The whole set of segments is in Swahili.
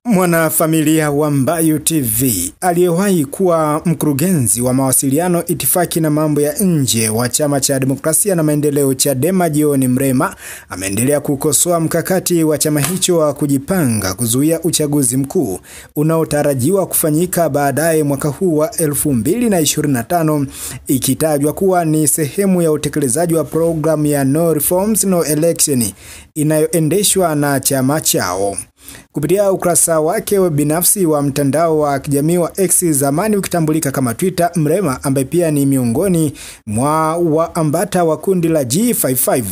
Mwanafamilia wa Mbayu TV aliyewahi kuwa mkurugenzi wa mawasiliano, itifaki na mambo ya nje wa Chama cha Demokrasia na Maendeleo Chadema, John Mrema ameendelea kukosoa mkakati wa chama hicho wa kujipanga kuzuia uchaguzi mkuu unaotarajiwa kufanyika baadaye mwaka huu wa 2025, ikitajwa kuwa ni sehemu ya utekelezaji wa programu ya No Reforms No Election inayoendeshwa na chama chao. Kupitia ukurasa wake binafsi wa mtandao wa kijamii wa X, zamani ukitambulika kama Twitter, Mrema ambaye pia ni miongoni mwa waambata wa kundi la G55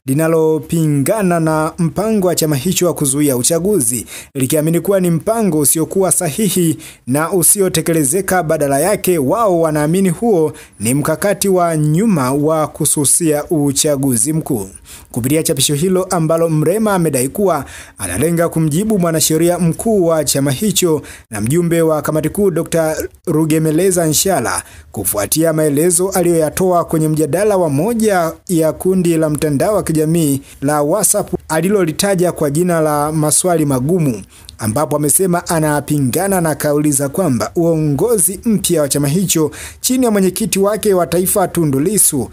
linalopingana na mpango wa chama hicho wa kuzuia uchaguzi, likiamini kuwa ni mpango usiokuwa sahihi na usiotekelezeka. Badala yake wao wanaamini huo ni mkakati wa nyuma wa kususia uchaguzi mkuu. Kupitia chapisho hilo ambalo Mrema amedai kuwa analenga kumjibu mwanasheria mkuu wa chama hicho na mjumbe wa kamati kuu Dr. Rugemeleza Nshala kufuatia maelezo aliyoyatoa kwenye mjadala wa moja ya kundi la mtandao wa kijamii la WhatsApp alilolitaja kwa jina la maswali magumu, ambapo amesema anapingana na kauli za kwamba uongozi mpya wa chama hicho chini ya mwenyekiti wake wa taifa Tundu Lissu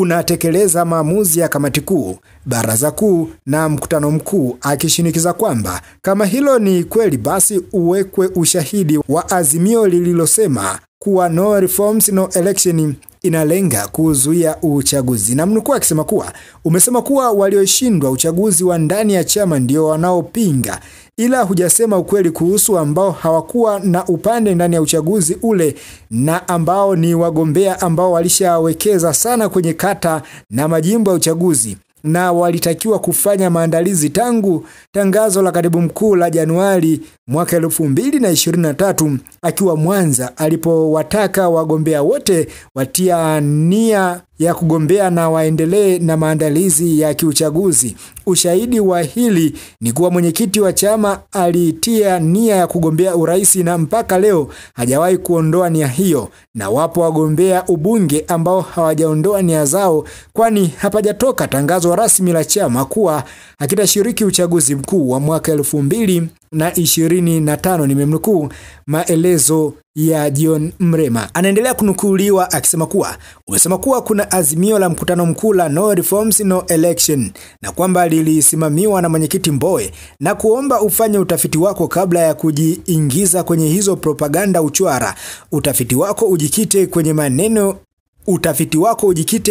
unatekeleza maamuzi ya kamati kuu, baraza kuu na mkutano mkuu, akishinikiza kwamba kama hilo ni kweli basi uwekwe ushahidi wa azimio lililosema kuwa No Reforms No Election inalenga kuzuia uchaguzi. Na mnukuu akisema kuwa umesema kuwa walioshindwa uchaguzi wa ndani ya chama ndio wanaopinga, ila hujasema ukweli kuhusu ambao hawakuwa na upande ndani ya uchaguzi ule na ambao ni wagombea ambao walishawekeza sana kwenye kata na majimbo ya uchaguzi na walitakiwa kufanya maandalizi tangu tangazo la katibu mkuu la Januari mwaka 2023 akiwa Mwanza, alipowataka wagombea wote watia nia ya kugombea na waendelee na maandalizi ya kiuchaguzi. Ushahidi wa hili ni kuwa mwenyekiti wa chama alitia nia ya kugombea urais na mpaka leo hajawahi kuondoa nia hiyo, na wapo wagombea ubunge ambao hawajaondoa nia zao, kwani hapajatoka tangazo rasmi la chama kuwa hakitashiriki uchaguzi mkuu wa mwaka 2025. Nimemnukuu maelezo ya John Mrema. Anaendelea kunukuliwa akisema kuwa umesema kuwa kuna azimio la mkutano mkuu la No Reforms No Election na kwamba lilisimamiwa na mwenyekiti Mbowe, na kuomba ufanye utafiti wako kabla ya kujiingiza kwenye hizo propaganda uchwara. Utafiti wako ujikite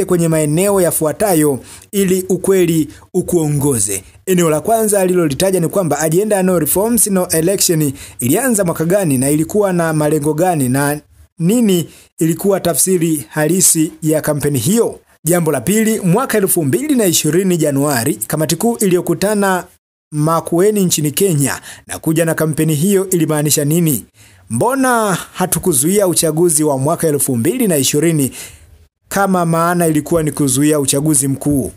kwenye maeneo yafuatayo ili ukweli ukuongoze. Eneo la kwanza alilolitaja ni kwamba ajenda ya No Reforms No Election ilianza mwaka gani na ilikuwa na malengo gani na nini ilikuwa tafsiri halisi ya kampeni hiyo. Jambo la pili, mwaka 2020 Januari, kamati kuu iliyokutana Makueni nchini Kenya na kuja na kampeni hiyo ilimaanisha nini? Mbona hatukuzuia uchaguzi wa mwaka 2020 kama maana ilikuwa ni kuzuia uchaguzi mkuu?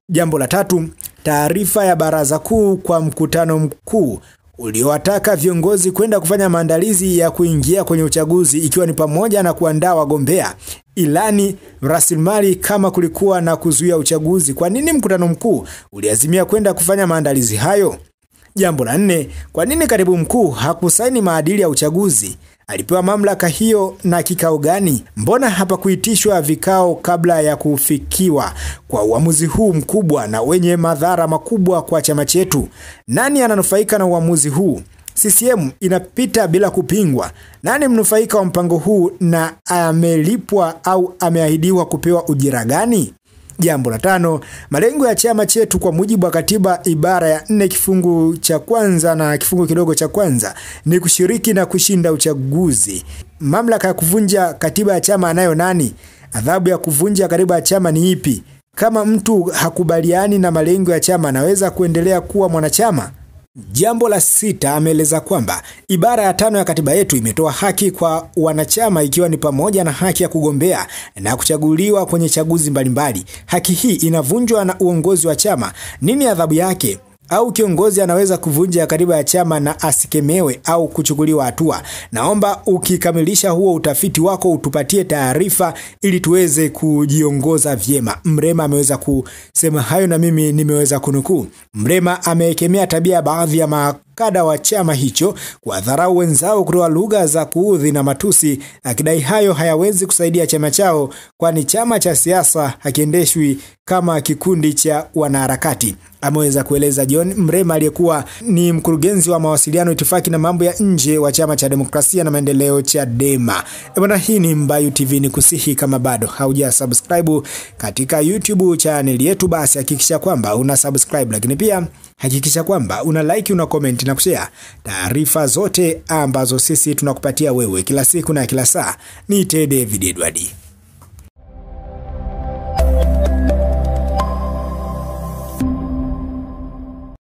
Jambo la tatu, taarifa ya baraza kuu kwa mkutano mkuu uliowataka viongozi kwenda kufanya maandalizi ya kuingia kwenye uchaguzi, ikiwa ni pamoja na kuandaa wagombea, ilani, rasilimali kama kulikuwa na kuzuia uchaguzi. Kwa nini mkutano mkuu uliazimia kwenda kufanya maandalizi hayo? Jambo la nne, kwa nini katibu mkuu hakusaini maadili ya uchaguzi? Alipewa mamlaka hiyo na kikao gani? Mbona hapakuitishwa vikao kabla ya kufikiwa kwa uamuzi huu mkubwa na wenye madhara makubwa kwa chama chetu? Nani ananufaika na uamuzi huu? CCM inapita bila kupingwa. Nani mnufaika wa mpango huu na amelipwa au ameahidiwa kupewa ujira gani? Jambo la tano, malengo ya chama chetu kwa mujibu wa katiba ibara ya 4 kifungu cha kwanza na kifungu kidogo cha kwanza ni kushiriki na kushinda uchaguzi. Mamlaka ya kuvunja katiba ya chama anayo nani? Adhabu ya kuvunja katiba ya chama ni ipi? Kama mtu hakubaliani na malengo ya chama anaweza kuendelea kuwa mwanachama? Jambo la sita, ameeleza kwamba ibara ya 5 ya katiba yetu imetoa haki kwa wanachama, ikiwa ni pamoja na haki ya kugombea na kuchaguliwa kwenye chaguzi mbalimbali. Haki hii inavunjwa na uongozi wa chama. Nini adhabu yake? Au kiongozi anaweza kuvunja katiba ya chama na asikemewe au kuchukuliwa hatua? Naomba ukikamilisha huo utafiti wako utupatie taarifa ili tuweze kujiongoza vyema. Mrema ameweza kusema hayo na mimi nimeweza kunukuu. Mrema amekemea tabia baadhi ya makada wa chama hicho kuwadharau wenzao kutoa lugha za kuudhi na matusi, akidai hayo hayawezi kusaidia chama chao, kwani chama cha siasa hakiendeshwi kama kikundi cha wanaharakati. Ameweza kueleza John Mrema aliyekuwa ni mkurugenzi wa mawasiliano, itifaki na mambo ya nje wa chama cha demokrasia na maendeleo Chadema. Bwana, hii ni Mbayu TV, ni kusihi kama bado hauja subscribe katika YouTube channel yetu, basi hakikisha kwamba una subscribe, lakini pia hakikisha kwamba una like, una comment na kushare taarifa zote ambazo sisi tunakupatia wewe kila siku na kila saa. Ni David Edward.